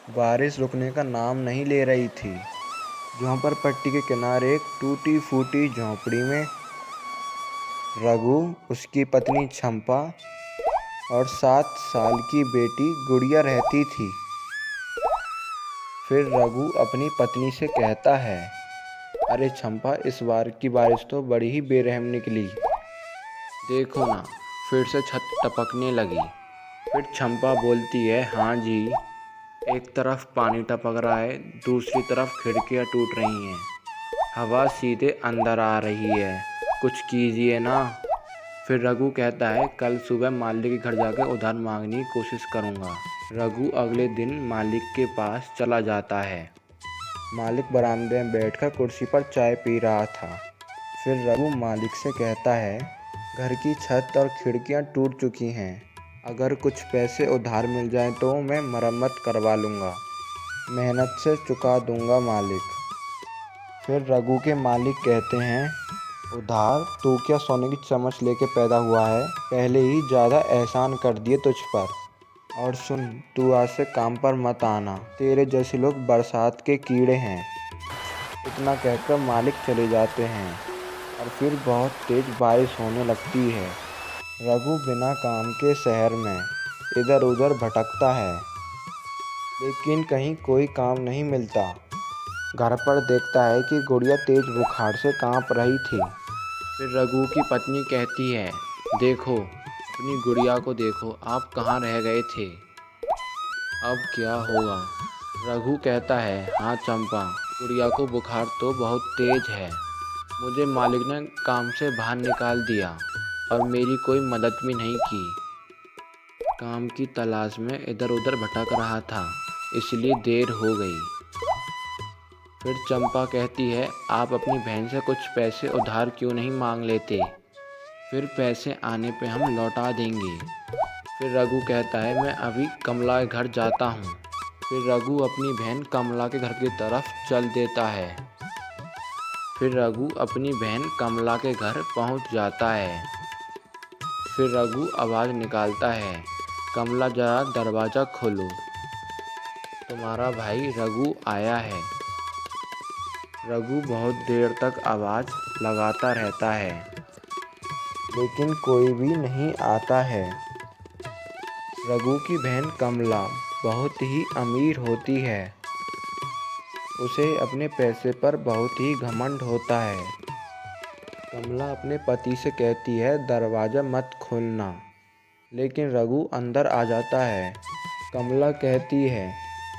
बारिश रुकने का नाम नहीं ले रही थी। झोंपर पट्टी के किनारे एक टूटी फूटी झोंपड़ी में रघु, उसकी पत्नी चंपा और 7 साल की बेटी गुड़िया रहती थी। फिर रघु अपनी पत्नी से कहता है, अरे चंपा, इस बार की बारिश तो बड़ी ही बेरहम निकली। देखो ना, फिर से छत टपकने लगी। फिर चंपा बोलती है, हाँ जी, एक तरफ पानी टपक रहा है, दूसरी तरफ खिड़कियाँ टूट रही हैं, हवा सीधे अंदर आ रही है, कुछ कीजिए ना। फिर रघु कहता है, कल सुबह मालिक के घर जाकर उधार मांगने की कोशिश करूँगा। रघु अगले दिन मालिक के पास चला जाता है। मालिक बरामदे में बैठकर कुर्सी पर चाय पी रहा था। फिर रघु मालिक से कहता है, घर की छत और खिड़कियां टूट चुकी हैं, अगर कुछ पैसे उधार मिल जाएं तो मैं मरम्मत करवा लूँगा, मेहनत से चुका दूँगा मालिक। फिर रघु के मालिक कहते हैं, उधार? तू क्या सोने की चम्मच लेके पैदा हुआ है? पहले ही ज़्यादा एहसान कर दिए तुझ पर। और सुन, तू आज से काम पर मत आना, तेरे जैसे लोग बरसात के कीड़े हैं। इतना कहकर मालिक चले जाते हैं और फिर बहुत तेज बारिश होने लगती है। रघु बिना काम के शहर में इधर उधर भटकता है, लेकिन कहीं कोई काम नहीं मिलता। घर पर देखता है कि गुड़िया तेज बुखार से कांप रही थी। फिर रघु की पत्नी कहती है, देखो, अपनी गुड़िया को देखो, आप कहाँ रह गए थे, अब क्या होगा? रघु कहता है, हाँ चंपा, गुड़िया को बुखार तो बहुत तेज है, मुझे मालिक ने काम से बाहर निकाल दिया और मेरी कोई मदद भी नहीं की। काम की तलाश में इधर उधर भटक रहा था, इसलिए देर हो गई। फिर चंपा कहती है, आप अपनी बहन से कुछ पैसे उधार क्यों नहीं मांग लेते, फिर पैसे आने पे हम लौटा देंगे। फिर रघु कहता है, मैं अभी कमला के घर जाता हूँ। फिर रघु अपनी बहन कमला के घर की तरफ चल देता है। फिर रघु अपनी बहन कमला के घर पहुँच जाता है। फिर रघु आवाज़ निकालता है, कमला, जरा दरवाज़ा खोलो, तुम्हारा भाई रघु आया है। रघु बहुत देर तक आवाज़ लगाता रहता है, लेकिन कोई भी नहीं आता है। रघु की बहन कमला बहुत ही अमीर होती है, उसे अपने पैसे पर बहुत ही घमंड होता है। कमला अपने पति से कहती है, दरवाज़ा मत खोलना, लेकिन रघु अंदर आ जाता है। कमला कहती है,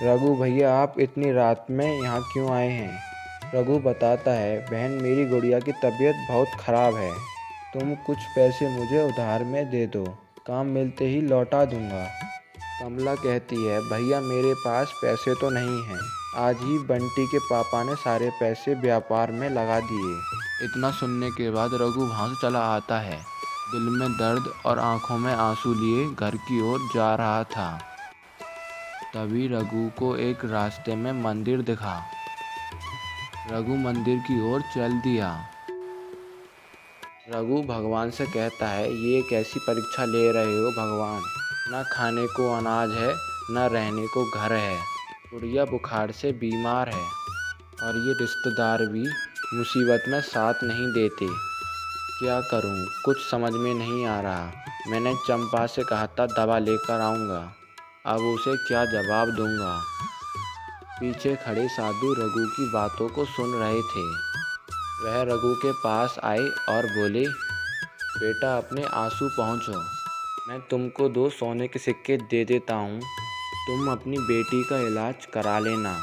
रघु भैया, आप इतनी रात में यहाँ क्यों आए हैं? रघु बताता है, बहन, मेरी गुड़िया की तबीयत बहुत ख़राब है, तुम कुछ पैसे मुझे उधार में दे दो, काम मिलते ही लौटा दूँगा। कमला कहती है, भैया, मेरे पास पैसे तो नहीं हैं, आज ही बंटी के पापा ने सारे पैसे व्यापार में लगा दिए। इतना सुनने के बाद रघु वहाँ से चला आता है, दिल में दर्द और आंखों में आंसू लिए घर की ओर जा रहा था। तभी रघु को एक रास्ते में मंदिर दिखा। रघु मंदिर की ओर चल दिया। रघु भगवान से कहता है, ये कैसी परीक्षा ले रहे हो भगवान, न खाने को अनाज है, न रहने को घर है, गुड़िया बुखार से बीमार है और ये रिश्तेदार भी मुसीबत में साथ नहीं देते, क्या करूं, कुछ समझ में नहीं आ रहा। मैंने चंपा से कहा था दवा लेकर आऊँगा, अब उसे क्या जवाब दूंगा। पीछे खड़े साधु रघु की बातों को सुन रहे थे। वह रघु के पास आए और बोले, बेटा, अपने आंसू पहुँचो, मैं तुमको 2 सोने के सिक्के दे देता हूँ, तुम अपनी बेटी का इलाज करा लेना।